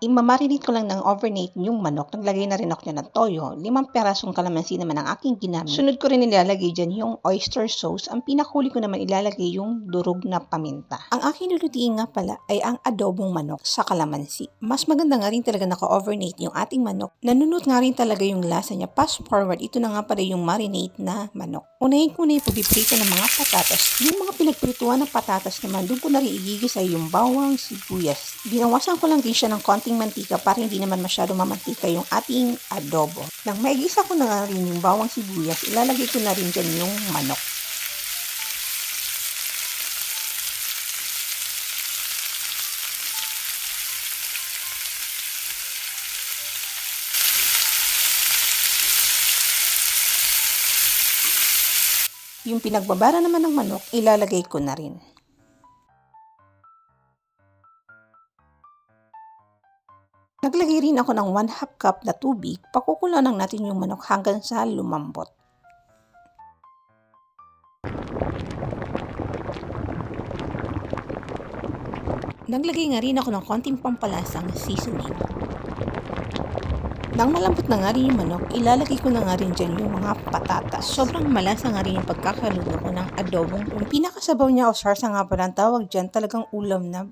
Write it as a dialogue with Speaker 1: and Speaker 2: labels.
Speaker 1: Imamarinate ko lang ng overnight yung manok. Naglagay na rin ako dyan ng toyo. 5 perasong kalamansi naman ang aking ginamit. Sunod ko rin nilalagay dyan yung oyster sauce. Ang pinakahuli ko naman ilalagay yung durog na paminta. Ang aking lulutuin nga pala ay ang adobong manok sa kalamansi. Mas maganda nga rin talaga naka-overnight yung ating manok. Nanunot nga rin talaga yung lasa niya. Fast forward, ito na nga pala yung marinate na manok. Unahin ko na yung pagpiprito ng mga patatas. Yung mga pinagprituan ng patatas naman, doon ko na rin igigisa yung bawang, sibuyas. Binawasan ko lang din siya ng konting mantika para hindi naman masyado mamantika yung ating adobo. Nang maigisa ko na nga rin yung bawang sibuyas, ilalagay ko na rin dyan yung manok. Yung pinagbabara naman ng manok, ilalagay ko na rin. Naglagay rin ako ng 1/2 cup na tubig. Pakukuluan lang natin yung manok hanggang sa lumambot. Naglagay nga rin ako ng konting pampalasang seasoning. Nang malambot na nga rin yung manok, ilalagay ko na nga rin dyan yung mga patatas. Sobrang malasa nga rin yung pagkakaluto ko ng adobong. Yung pinakasabaw niya o sarsa nga pala ang tawag dyan, talagang ulam na